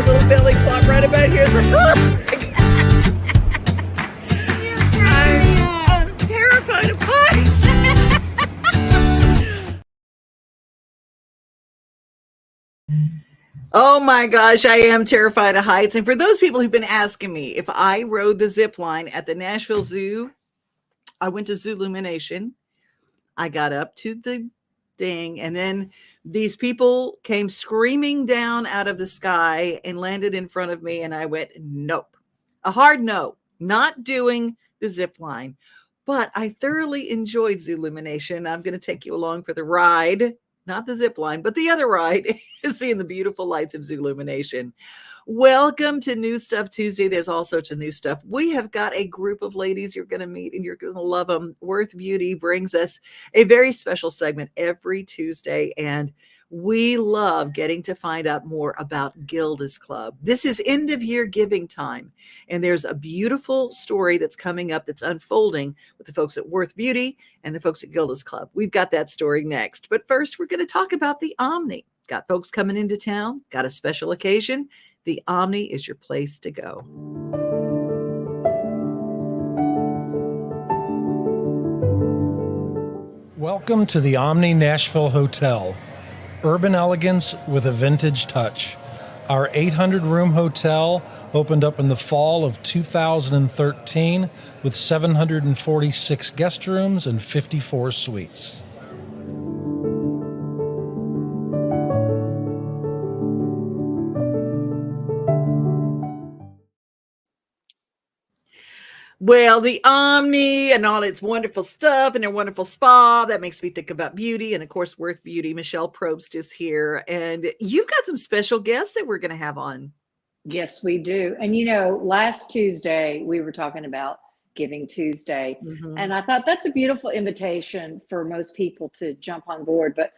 little belly flop right about here. I'm terrified of heights. Oh my gosh, I am terrified of heights. And for those people who've been asking me if I rode the zip line at the Nashville Zoo, I went to Zoolumination. I got up to the thing, and then these people came screaming down out of the sky and landed in front of me, and I went, nope. A hard no, not doing the zip line. But I thoroughly enjoyed Zoolumination. I'm going to take you along for the ride, not the zip line, but the other ride, seeing the beautiful lights of Zoolumination. Welcome to New Stuff Tuesday. There's all sorts of new stuff. We have got a group of ladies you're going to meet and you're going to love them. Worth Beauty brings us a very special segment every Tuesday, and we love getting to find out more about Gildas Club. This is end of year giving time, and there's a beautiful story that's coming up that's unfolding with the folks at Worth Beauty and the folks at Gildas Club. We've got that story next, but first we're going to talk about the Omni. Got folks coming into town, got a special occasion. The Omni is your place to go. Welcome to the Omni Nashville Hotel. Urban elegance with a vintage touch. Our 800-room hotel opened up in the fall of 2013 with 746 guest rooms and 54 suites. Well, the Omni and all its wonderful stuff and their wonderful spa, that makes me think about beauty. And of course, Worth Beauty, Michelle Probst is here. And you've got some special guests that we're going to have on. Yes, we do. And you know, last Tuesday, we were talking about Giving Tuesday. Mm-hmm. And I thought that's a beautiful invitation for most people to jump on board. But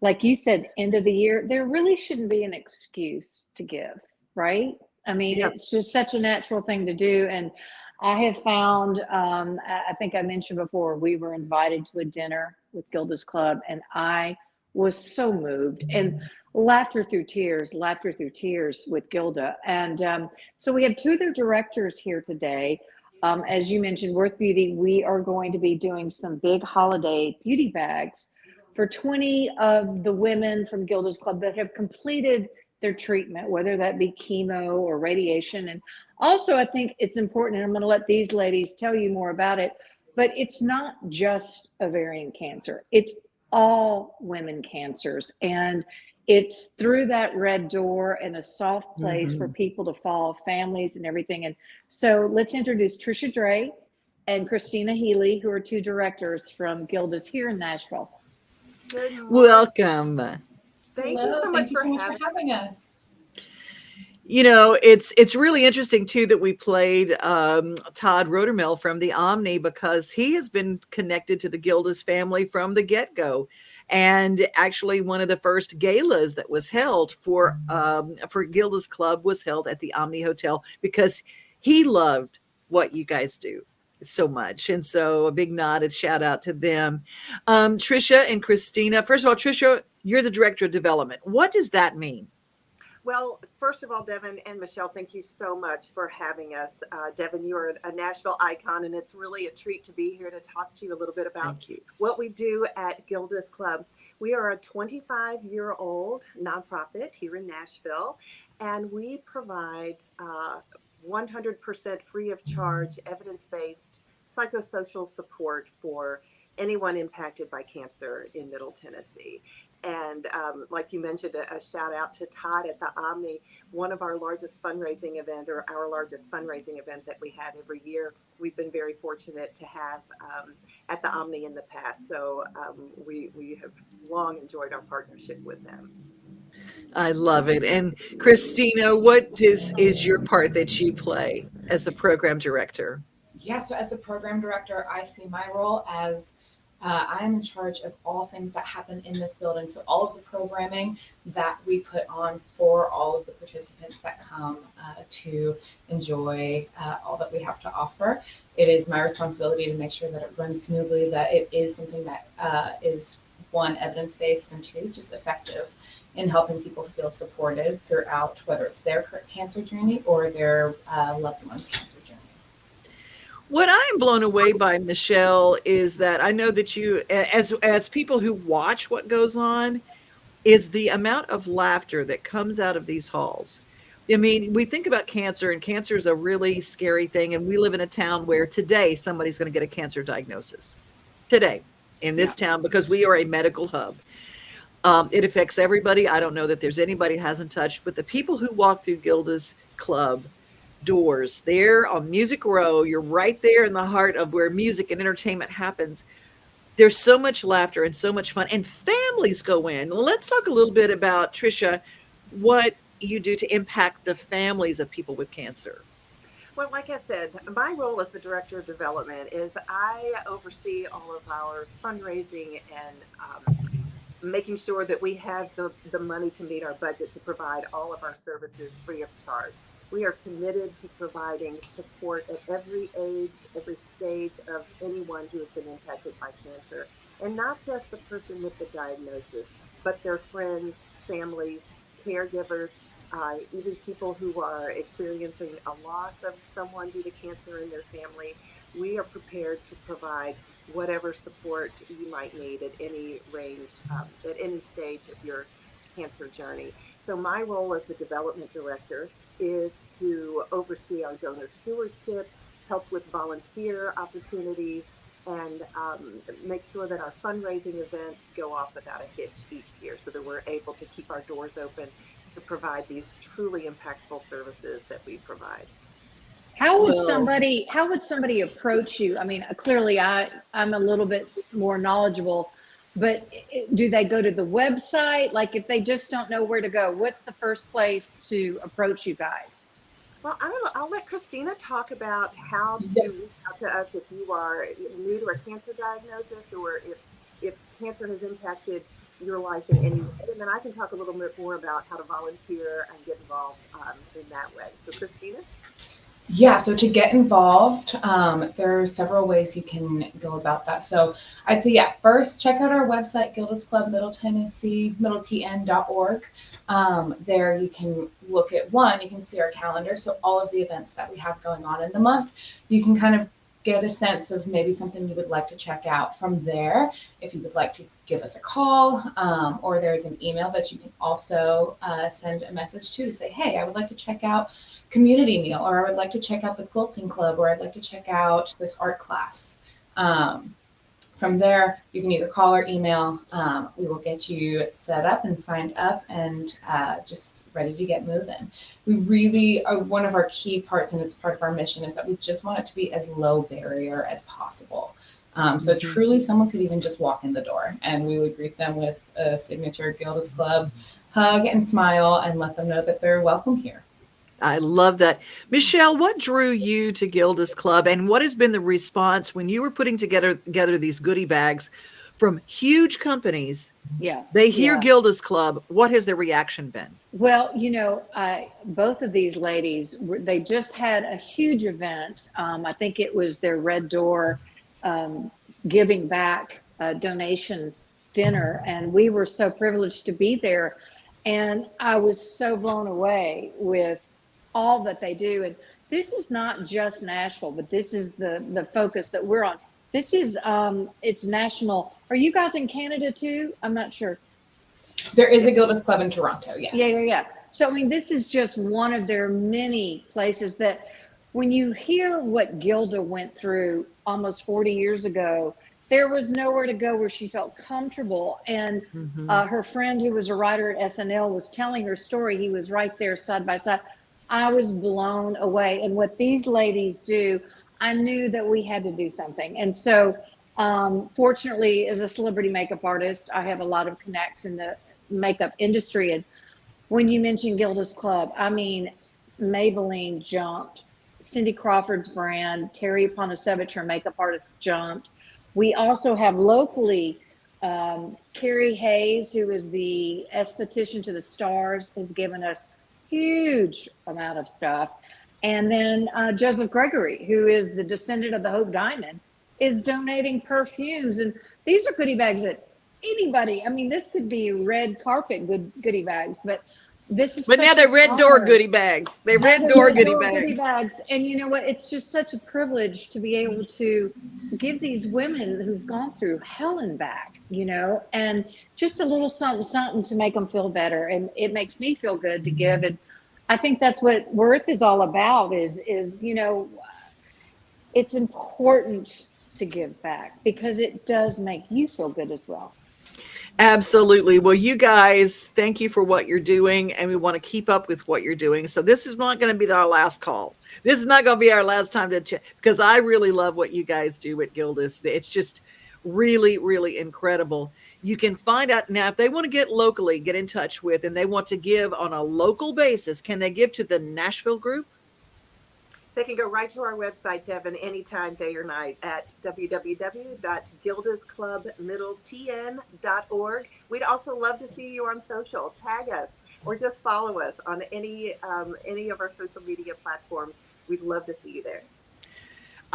like you said, end of the year, there really shouldn't be an excuse to give, right? I mean, It's just such a natural thing to do. And I have found, I think I mentioned before, we were invited to a dinner with Gilda's Club, and I was so moved, and laughter through tears with Gilda. And so we have two of their directors here today. As you mentioned, Worth Beauty, we are going to be doing some big holiday beauty bags for 20 of the women from Gilda's Club that have completed their treatment, whether that be chemo or radiation. And also, I think it's important, and I'm going to let these ladies tell you more about it, but it's not just ovarian cancer. It's all women cancers. And it's through that red door and a soft place for people to fall, families and everything. And so let's introduce Trisha Dre and Christina Healy, who are two directors from Gilda's here in Nashville. Welcome. Thank you so much for having us. You know, it's really interesting too that we played Todd Rodermill from the Omni, because he has been connected to the Gildas family from the get-go, and actually one of the first galas that was held for Gildas Club was held at the Omni Hotel because he loved what you guys do so much. And so a big nod and shout out to them. Trisha and Christina. First of all, Trisha, you're the director of development. What does that mean? Well, first of all, Devin and Michelle, thank you so much for having us. Devin, you are a Nashville icon, and it's really a treat to be here to talk to you a little bit about what we do at Gildas Club. We are a 25-year-old nonprofit here in Nashville, and we provide 100% free of charge, evidence-based psychosocial support for anyone impacted by cancer in Middle Tennessee. And like you mentioned, a shout out to Todd at the Omni, one of our largest fundraising events, or our largest fundraising event that we have every year. We've been very fortunate to have at the Omni in the past. So we have long enjoyed our partnership with them. I love it. And Christina, what is your part that you play as the program director? Yeah, so as a program director, I see my role as I am in charge of all things that happen in this building. So all of the programming that we put on for all of the participants that come to enjoy all that we have to offer. It is my responsibility to make sure that it runs smoothly, that it is something that is one, evidence-based, and two, just effective in helping people feel supported throughout, whether it's their cancer journey or their loved one's cancer journey. What I'm blown away by, Michelle, is that I know that you, as people who watch what goes on, is the amount of laughter that comes out of these halls. I mean, we think about cancer, and cancer is a really scary thing. And we live in a town where today somebody's going to get a cancer diagnosis. Today, in this town, because we are a medical hub. It affects everybody. I don't know that there's anybody it hasn't touched, but the people who walk through Gilda's club doors there on Music Row, you're right there in the heart of where music and entertainment happens. There's so much laughter and so much fun, and families go in. Let's talk a little bit about, Tricia, what you do to impact the families of people with cancer. Well, like I said, my role as the director of development is I oversee all of our fundraising and making sure that we have the money to meet our budget to provide all of our services free of charge. We are committed to providing support at every age, every stage of anyone who has been impacted by cancer. And not just the person with the diagnosis, but their friends, families, caregivers, even people who are experiencing a loss of someone due to cancer in their family. We are prepared to provide whatever support you might need at any range, at any stage of your cancer journey. So my role as the development director is to oversee our donor stewardship, help with volunteer opportunities, and make sure that our fundraising events go off without a hitch each year so that we're able to keep our doors open to provide these truly impactful services that we provide. How would somebody approach you? I mean, clearly I'm a little bit more knowledgeable, but do they go to the website? Like, if they just don't know where to go, what's the first place to approach you guys? Well, I'll let Christina talk about how to reach out to us if you are new to a cancer diagnosis, or if cancer has impacted your life in any way. And then I can talk a little bit more about how to volunteer and get involved in that way. So Christina? Yeah, so to get involved, there are several ways you can go about that. So I'd say, first check out our website, Gildas Club Middle Tennessee, middletn.org. There you can look at you can see our calendar. So all of the events that we have going on in the month, you can kind of get a sense of maybe something you would like to check out. From there, if you would like to give us a call, or there's an email that you can also send a message to say, hey, I would like to check out community meal, or I would like to check out the quilting club, or I'd like to check out this art class. From there, you can either call or email. We will get you set up and signed up and just ready to get moving. We really are, one of our key parts, and it's part of our mission, is that we just want it to be as low barrier as possible. So truly someone could even just walk in the door and we would greet them with a signature Gildas Club hug and smile and let them know that they're welcome here. I love that. Michelle, what drew you to Gilda's Club, and what has been the response when you were putting together these goodie bags from huge companies? Yeah. They hear Gilda's Club. What has their reaction been? Well, both of these ladies, they just had a huge event. I think it was their Red Door giving back donation dinner, and we were so privileged to be there. And I was so blown away with all that they do. And this is not just Nashville, but this is the focus that we're on. This is it's national. Are you guys in Canada too? I'm not sure. There is a Gildas Club in Toronto, yes. Yeah. So I mean, this is just one of their many places that when you hear what Gilda went through almost 40 years ago, there was nowhere to go where she felt comfortable. And her friend, who was a writer at SNL, was telling her story. He was right there side by side. I was blown away. And what these ladies do, I knew that we had to do something. And so fortunately, as a celebrity makeup artist, I have a lot of connects in the makeup industry. And when you mentioned Gilda's Club, I mean, Maybelline jumped. Cindy Crawford's brand, Terry Ponasevich, her makeup artist, jumped. We also have locally, Carrie Hayes, who is the esthetician to the stars, has given us huge amount of stuff. And then Joseph Gregory, who is the descendant of the Hope Diamond, is donating perfumes. And these are goodie bags that anybody. I mean, this could be red carpet goodie bags, but this is. But now they're red door goodie bags. They're red door goodie bags. And you know what? It's just such a privilege to be able to give these women who've gone through hell and back, you know, and just a little something to make them feel better. And it makes me feel good to give. And I think that's what Worth is all about is, you know, it's important to give back because it does make you feel good as well. Absolutely. Well, you guys, thank you for what you're doing, and we want to keep up with what you're doing. So this is not going to be our last call. This is not going to be our last time to chat, because I really love what you guys do at Gildas. It's just really, really incredible. You can find out now if they want to get in touch with, and they want to give on a local basis. Can they give to the Nashville group? They can go right to our website, Devin, anytime, day or night, at www.gildasclubmiddletn.org. We'd also love to see you on social. Tag us or just follow us on any of our social media platforms. We'd love to see you there.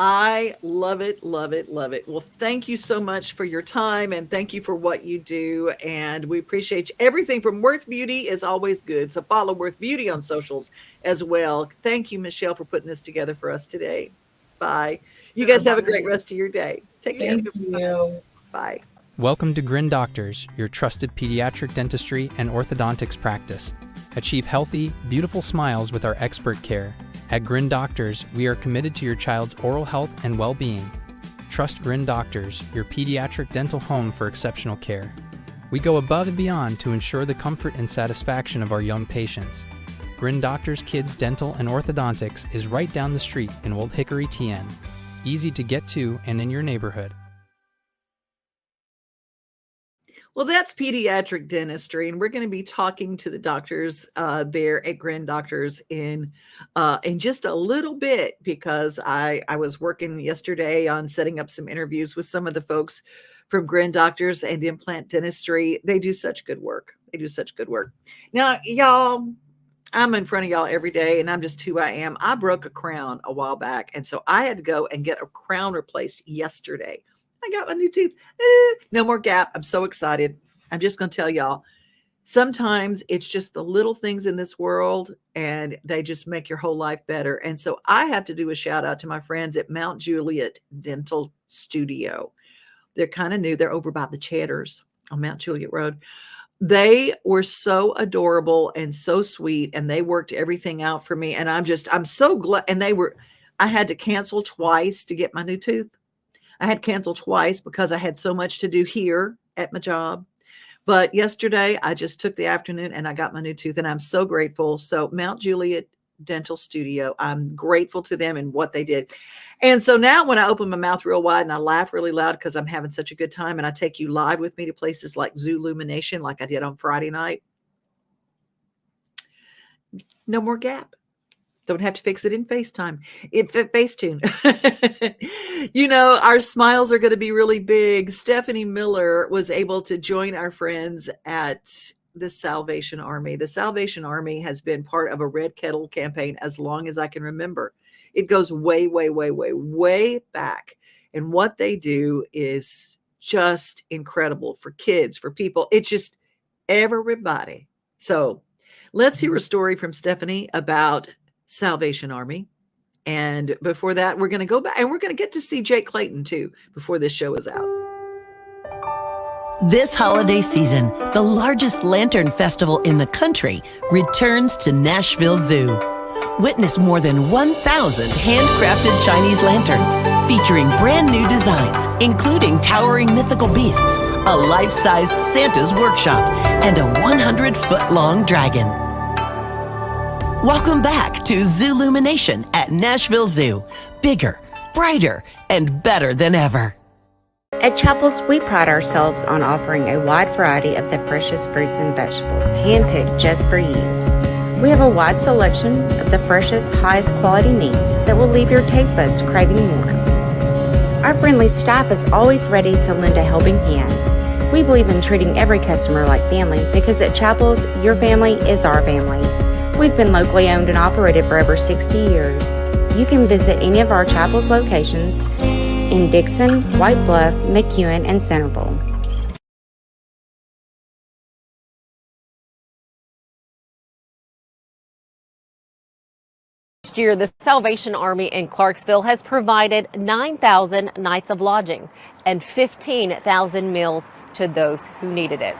I love it, love it, love it. Well, thank you so much for your time, and thank you for what you do. And we appreciate you. Everything from Worth Beauty is always good. So follow Worth Beauty on socials as well. Thank you, Michelle, for putting this together for us today. Bye. You guys have a great rest of your day. Take care. Thank you. Bye. Welcome to Grin Doctors, your trusted pediatric dentistry and orthodontics practice. Achieve healthy, beautiful smiles with our expert care. At Grin Doctors, we are committed to your child's oral health and well-being. Trust Grin Doctors, your pediatric dental home for exceptional care. We go above and beyond to ensure the comfort and satisfaction of our young patients. Grin Doctors Kids Dental and Orthodontics is right down the street in Old Hickory, TN. Easy to get to and in your neighborhood. Well, that's pediatric dentistry, and we're going to be talking to the doctors there at Grin Doctors in just a little bit, because I was working yesterday on setting up some interviews with some of the folks from Grin Doctors and Implant Dentistry. They do such good work. Now, y'all, I'm in front of y'all every day, and I'm just who I am. I broke a crown a while back, and so I had to go and get a crown replaced yesterday. I got my new teeth. No more gap. I'm so excited. I'm just going to tell y'all, sometimes it's just the little things in this world, and they just make your whole life better. And so I have to do a shout out to my friends at Mount Juliet Dental Studio. They're kind of new. They're over by the Cheddars on Mount Juliet Road. They were so adorable and so sweet, and they worked everything out for me. And I'm so glad. And I had to cancel twice to get my new tooth. I had canceled twice because I had so much to do here at my job. But yesterday, I just took the afternoon and I got my new tooth, and I'm so grateful. So Mount Juliet Dental Studio, I'm grateful to them and what they did. And so now when I open my mouth real wide and I laugh really loud because I'm having such a good time, and I take you live with me to places like Zoolumination, like I did on Friday night, no more gap. Don't have to fix it in FaceTime. Facetune. You know, our smiles are going to be really big. Stephanie Miller was able to join our friends at the Salvation Army. The Salvation Army has been part of a Red Kettle campaign as long as I can remember. It goes way, way, way, way, way back. And what they do is just incredible for kids, for people. It's just everybody. So let's hear a story from Stephanie about Salvation Army. And before that, we're going to go back and we're going to get to see Jake Clayton too before this show is out. This holiday season, the largest lantern festival in the country returns to Nashville Zoo. Witness more than 1,000 handcrafted Chinese lanterns featuring brand new designs, including towering mythical beasts, a life-sized Santa's workshop, and a 100-foot-long dragon. Welcome back to Zoolumination at Nashville Zoo. Bigger, brighter, and better than ever. At Chapels, we pride ourselves on offering a wide variety of the freshest fruits and vegetables, handpicked just for you. We have a wide selection of the freshest, highest quality meats that will leave your taste buds craving more. Our friendly staff is always ready to lend a helping hand. We believe in treating every customer like family because at Chapels, your family is our family. We've been locally owned and operated for over 60 years. You can visit any of our Chapels locations in Dixon, White Bluff, McEwen, and Centerville. year, the Salvation Army in Clarksville has provided 9,000 nights of lodging and 15,000 meals to those who needed it.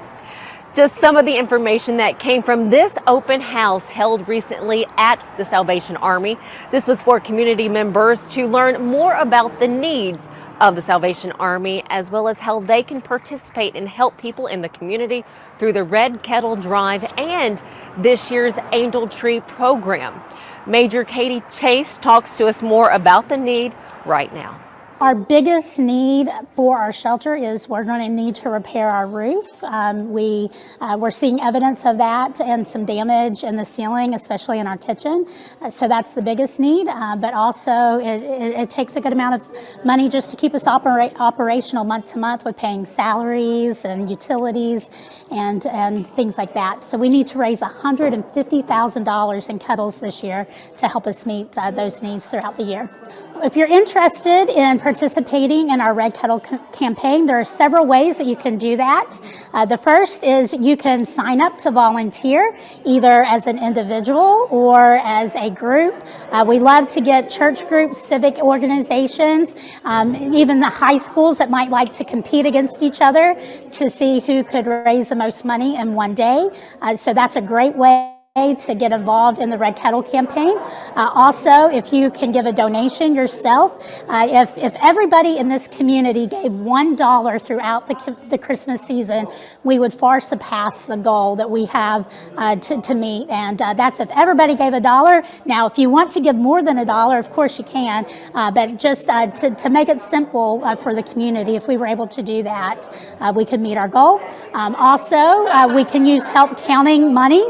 Just some of the information that came from this open house held recently at the Salvation Army. This was for community members to learn more about the needs of the Salvation Army, as well as how they can participate and help people in the community through the Red Kettle Drive and this year's Angel Tree program. Major Katie Chase talks to us more about the need right now. Our biggest need for our shelter is we're going to need to repair our roof. We're seeing evidence of that and some damage in the ceiling, especially in our kitchen. So that's the biggest need. But also it takes a good amount of money just to keep us operational month to month with paying salaries and utilities and things like that. So we need to raise $150,000 in kettles this year to help us meet those needs throughout the year. If you're interested in participating in our Red Kettle campaign, there are several ways that you can do that. The first is you can sign up to volunteer, either as an individual or as a group. We love to get church groups, civic organizations, even the high schools that might like to compete against each other to see who could raise the most money in one day. So that's a great way to get involved in the Red Kettle campaign. Also, if you can give a donation yourself, if everybody in this community gave $1 throughout the Christmas season, we would far surpass the goal that we have to meet. And that's if everybody gave $1. Now, if you want to give more than $1, of course you can, but just to make it simple for the community, if we were able to do that, we could meet our goal. Also, we can use help counting money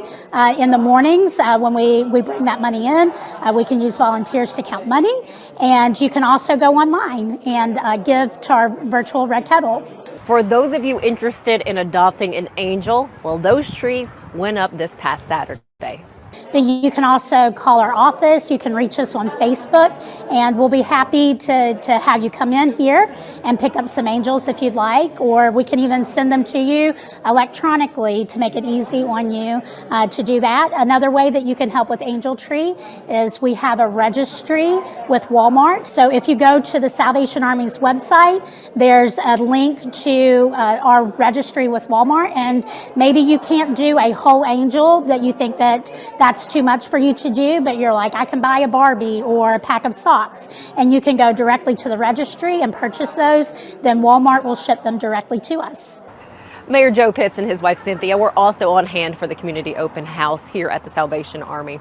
in the mornings when we bring that money in. We can use volunteers to count money, and you can also go online and give to our virtual Red Kettle. For those of you interested in adopting an angel, well, those trees went up this past Saturday. But you can also call our office. You can reach us on Facebook, and we'll be happy to have you come in here and pick up some angels if you'd like, or we can even send them to you electronically to make it easy on you to do that. Another way that you can help with Angel Tree is we have a registry with Walmart. So if you go to the Salvation Army's website, there's a link to our registry with Walmart, and maybe you can't do a whole angel that you think that's too much for you to do, but you're like, I can buy a Barbie or a pack of socks, and you can go directly to the registry and purchase those. Then Walmart will ship them directly to us. Mayor Joe Pitts and his wife Cynthia were also on hand for the community open house here at the Salvation Army.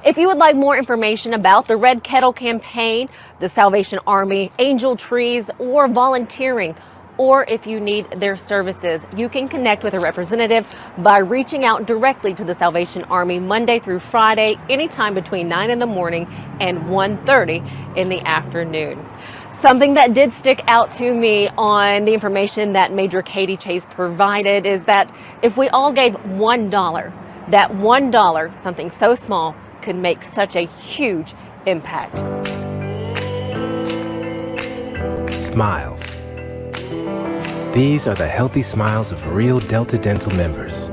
If you would like more information about the Red Kettle campaign, the Salvation Army, Angel Trees, or volunteering, or if you need their services, you can connect with a representative by reaching out directly to the Salvation Army Monday through Friday, anytime between 9 in the morning and 1:30 in the afternoon. Something that did stick out to me on the information that Major Katie Chase provided is that if we all gave $1, that $1, something so small, could make such a huge impact. Smiles. These are the healthy smiles of real Delta Dental members.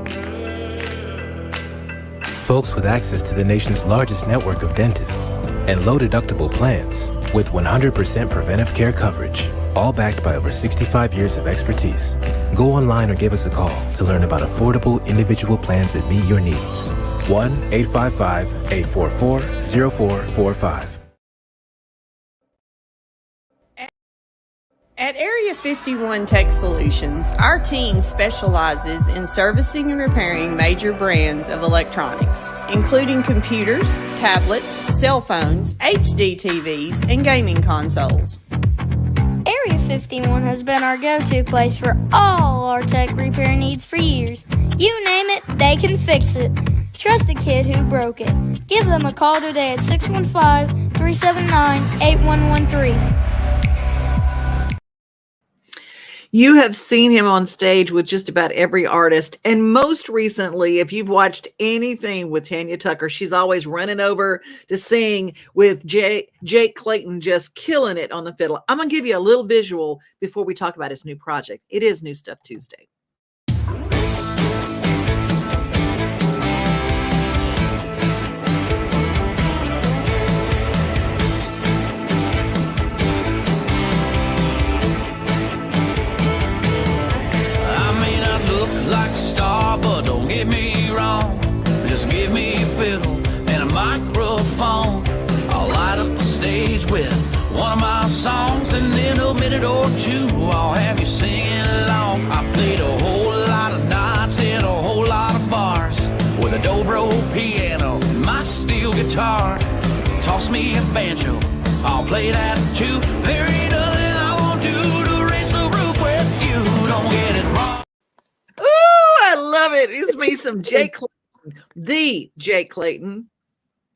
Folks with access to the nation's largest network of dentists and low-deductible plans with 100% preventive care coverage, all backed by over 65 years of expertise. Go online or give us a call to learn about affordable individual plans that meet your needs. 1-855-844-0445. At Area 51 Tech Solutions, our team specializes in servicing and repairing major brands of electronics, including computers, tablets, cell phones, HD TVs, and gaming consoles. Area 51 has been our go-to place for all our tech repair needs for years. You name it, they can fix it. Trust the kid who broke it. Give them a call today at 615-379-8113. You have seen him on stage with just about every artist. And most recently, if you've watched anything with Tanya Tucker, she's always running over to sing with Jake Clayton, just killing it on the fiddle. I'm going to give you a little visual before we talk about his new project. It is New Stuff Tuesday. with one of my songs, and in a minute or two I'll have you singing along. I played a whole lot of nights in a whole lot of bars with a dobro piano, my steel guitar. Toss me a banjo, I'll play that too. There ain't nothing I won't do to raise the roof with you. Don't get it wrong. Ooh, I love it. It's me some Jake Clayton, the Jake Clayton.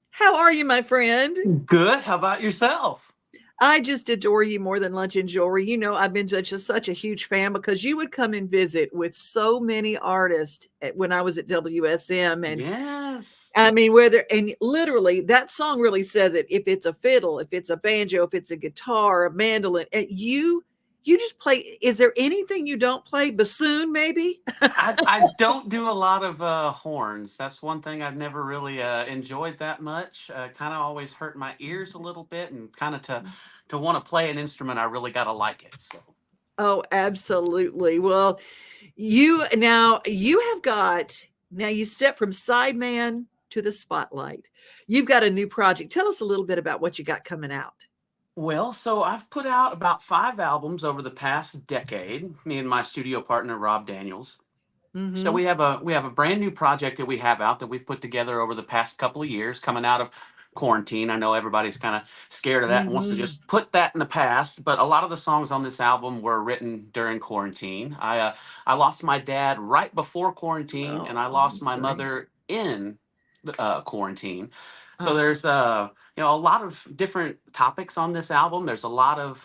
How are you, my friend? Good. How about yourself? I just adore you more than lunch and jewelry. You know, I've been such a huge fan because you would come and visit with so many artists when I was at WSM. And yes, I mean, and literally that song really says it. If it's a fiddle, if it's a banjo, if it's a guitar, a mandolin, you just play. Is there anything you don't play? Bassoon, maybe? I don't do a lot of horns. That's one thing I've never really enjoyed that much. Kind of always hurt my ears a little bit, and kind of to want to play an instrument, I really got to like it. So. Oh, absolutely. Well, you have got, now you step from sideman to the spotlight. You've got a new project. Tell us a little bit about what you got coming out. Well, so I've put out about 5 albums over the past decade, me and my studio partner, Rob Daniels. Mm-hmm. So we have a brand new project that we have out that we've put together over the past couple of years coming out of quarantine. I know everybody's kind of scared of that and wants to just put that in the past, but a lot of the songs on this album were written during quarantine. I lost my dad right before quarantine, and I lost my mother in quarantine. So there's a lot of different topics on this album. There's a lot of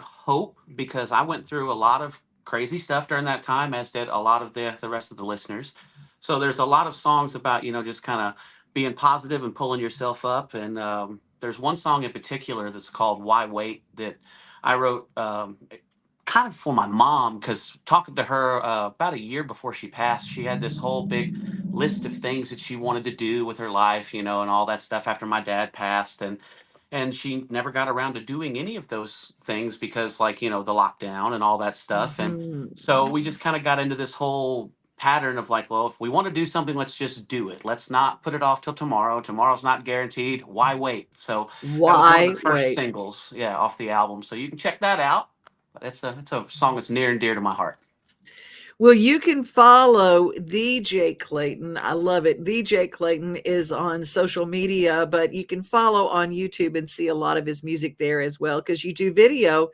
hope because I went through a lot of crazy stuff during that time, as did a lot of the rest of the listeners. So there's a lot of songs about just kind of being positive and pulling yourself up. And there's one song in particular that's called "Why Wait" that I wrote kind of for my mom, because talking to her about a year before she passed, she had this whole big list of things that she wanted to do with her life, and all that stuff after my dad passed. And she never got around to doing any of those things because, the lockdown and all that stuff. And so we just kind of got into this whole pattern of well, if we want to do something, let's just do it. Let's not put it off till tomorrow. Tomorrow's not guaranteed. Why wait? So that was one of the first singles, off the album. So you can check that out. It's a song that's near and dear to my heart. Well, you can follow the Jake Clayton. I love it. The Jake Clayton is on social media, but you can follow on YouTube and see a lot of his music there as well, because you do video.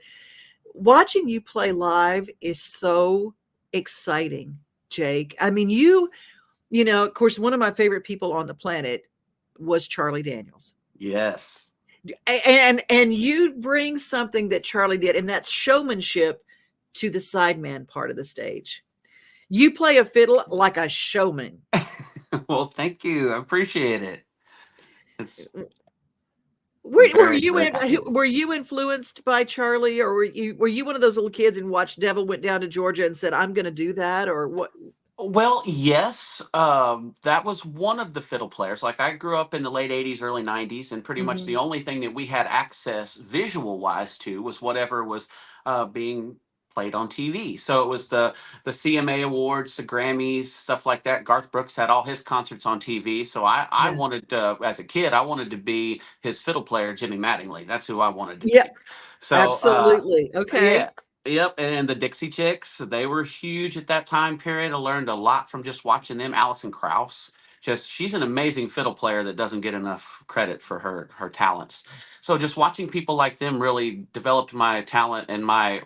Watching you play live is so exciting, Jake. I mean, you know, of course, one of my favorite people on the planet was Charlie Daniels. Yes. And you bring something that Charlie did, and that's showmanship to the sideman part of the stage. You play a fiddle like a showman. Well, thank you. I appreciate it. Were you influenced by Charlie, or were you one of those little kids and watched Devil Went Down to Georgia and said, I'm going to do that, or what? Well, yes, that was one of the fiddle players. I grew up in the late 80s, early 90s, and pretty much the only thing that we had access visual-wise to was whatever was being played on TV. So it was the CMA Awards, the Grammys, stuff like that. Garth Brooks had all his concerts on TV. So I wanted, as a kid, I wanted to be his fiddle player, Jimmy Mattingly. That's who I wanted to be. So, absolutely. Okay. Yeah. Yep, and the Dixie Chicks, they were huge at that time period. I learned a lot from just watching them. Alison Krauss, she's an amazing fiddle player that doesn't get enough credit for her talents. So just watching people like them really developed my talent and my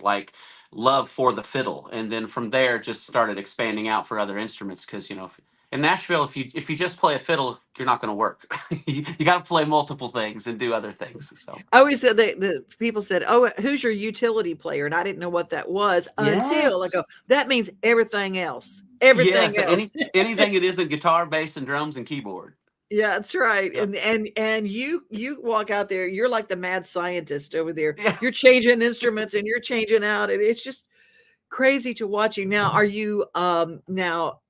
love for the fiddle. And then from there, just started expanding out for other instruments because, in Nashville, if you just play a fiddle, you're not going to work. You got to play multiple things and do other things. So I always said the people said, "Oh, who's your utility player?" And I didn't know what that was until I go, "That means everything else. Everything else. Anything that isn't guitar, bass, and drums and keyboard." Yeah, that's right. Yep. And you walk out there, you're like the mad scientist over there. Yeah. You're changing instruments and you're changing out, and it's just crazy to watch you. Now, are you now?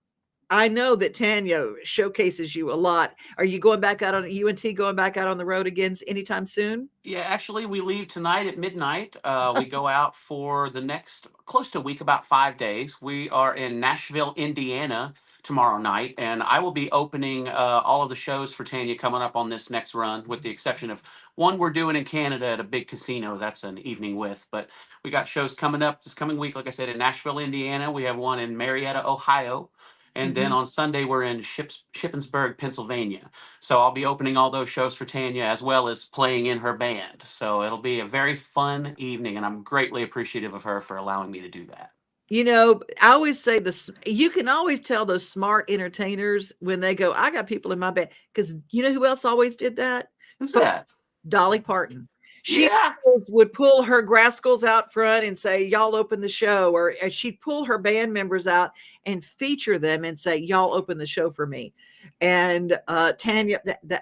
I know that Tanya showcases you a lot. Are you going back out on UNT, going back out on the road again anytime soon? Yeah, actually, we leave tonight at midnight. We go out for the next close to a week, about 5 days. We are in Nashville, Indiana, tomorrow night, and I will be opening all of the shows for Tanya coming up on this next run, with the exception of one we're doing in Canada at a big casino. That's an evening with, but we got shows coming up this coming week. Like I said, in Nashville, Indiana, we have one in Marietta, Ohio. And then on Sunday, we're in Shippensburg, Pennsylvania. So I'll be opening all those shows for Tanya, as well as playing in her band. So it'll be a very fun evening, and I'm greatly appreciative of her for allowing me to do that. You know, I always say this, you can always tell those smart entertainers when they go, I got people in my band. Because you know who else always did that? Who's that? Dolly Parton. She would pull her Graskels out front and say, y'all open the show. Or she'd pull her band members out and feature them and say, y'all open the show for me. And Tanya,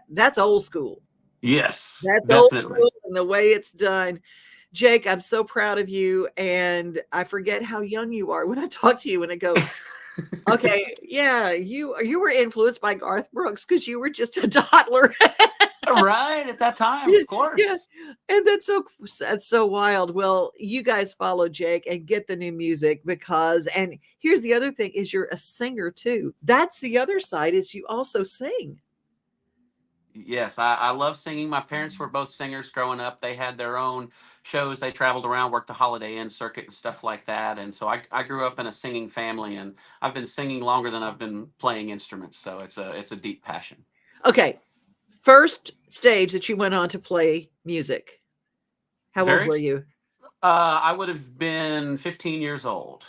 that's old school. Yes, that's definitely. Old school and the way it's done. Jake, I'm so proud of you. And I forget how young you are when I talk to you and I go, okay, yeah, you were influenced by Garth Brooks because you were just a toddler. Right at that time, of course. Yeah, and that's so wild. Well, you guys follow Jake and get the new music, because, and here's the other thing, is you're a singer too. That's the other side, is you also sing. Yes, I love singing. My parents were both singers growing up. They had their own shows. They traveled around, worked the Holiday Inn circuit and stuff like that. And so I grew up in a singing family, and I've been singing longer than I've been playing instruments. So it's a deep passion. Okay. First stage that you went on to play music. How old were you? I would have been 15 years old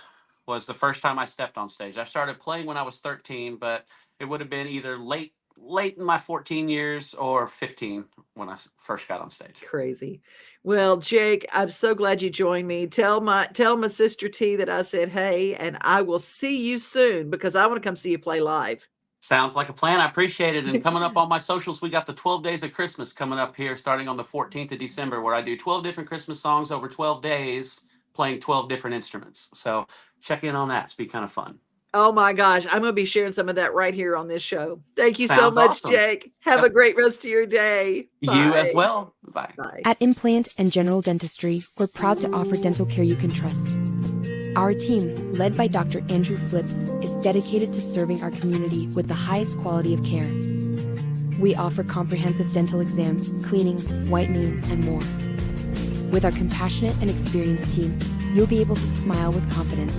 was the first time I stepped on stage. I started playing when I was 13, but it would have been either late in my 14 years or 15 when I first got on stage. Crazy. Well, Jake, I'm so glad you joined me. Tell my sister T that I said, hey, and I will see you soon, because I want to come see you play live. Sounds like a plan. I appreciate it. And coming up on my socials, we got the 12 Days of Christmas coming up here starting on the 14th of December, where I do 12 different Christmas songs over 12 days, playing 12 different instruments. So check in on that. It's be kind of fun. Oh my gosh. I'm going to be sharing some of that right here on this show. Thank you so Sounds much, awesome. Jake. Have a great rest of your day. You Bye. as well. Bye. Bye. At Implant and General Dentistry, we're proud to offer dental care you can trust. Our team, led by Dr. Andrew Flips, is dedicated to serving our community with the highest quality of care. We offer comprehensive dental exams, cleanings, whitening, and more. With our compassionate and experienced team, you'll be able to smile with confidence.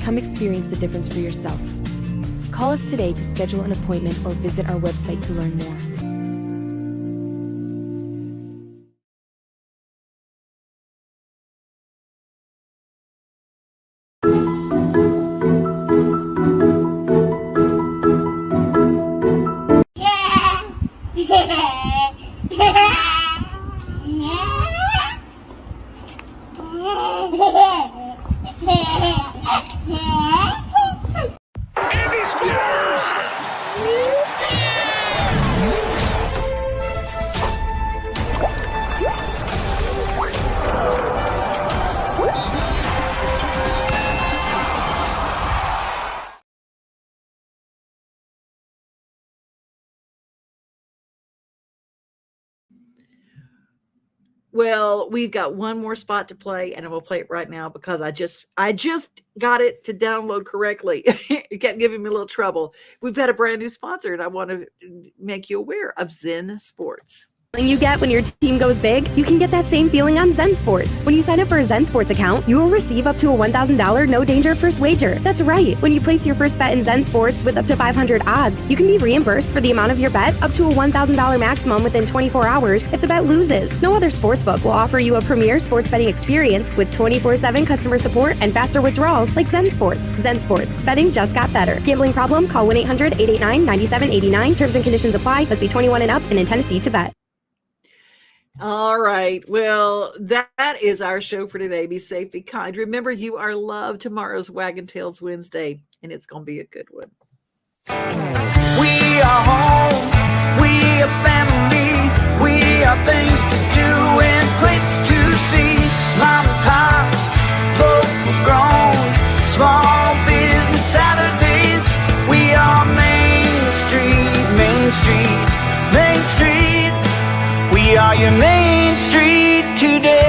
Come experience the difference for yourself. Call us today to schedule an appointment or visit our website to learn more. Andy scores! Well, we've got one more spot to play, and I will play it right now because I just got it to download correctly. It kept giving me a little trouble. We've got a brand new sponsor, and I want to make you aware of Zen Sports. You get when your team goes big, you can get that same feeling on Zen Sports. When you sign up for a Zen Sports account, you will receive up to a $1,000 no danger first wager. That's right. When you place your first bet in Zen Sports with up to 500 odds, you can be reimbursed for the amount of your bet up to a $1,000 maximum within 24 hours if the bet loses. No other sportsbook will offer you a premier sports betting experience with 24/7 customer support and faster withdrawals like Zen Sports. Zen Sports. Betting just got better. Gambling problem? Call 1-800-889-9789. Terms and conditions apply. Must be 21 and up and in Tennessee to bet. All right. Well, that is our show for today. Be safe, be kind. Remember, you are loved. Tomorrow's Wagon Tails Wednesday, and it's going to be a good one. We are home, we are family, we are things to do and place to see. Mom and pops, local grown, small business Saturdays. We are Main Street, Main Street, Main Street. We are your Main Street today.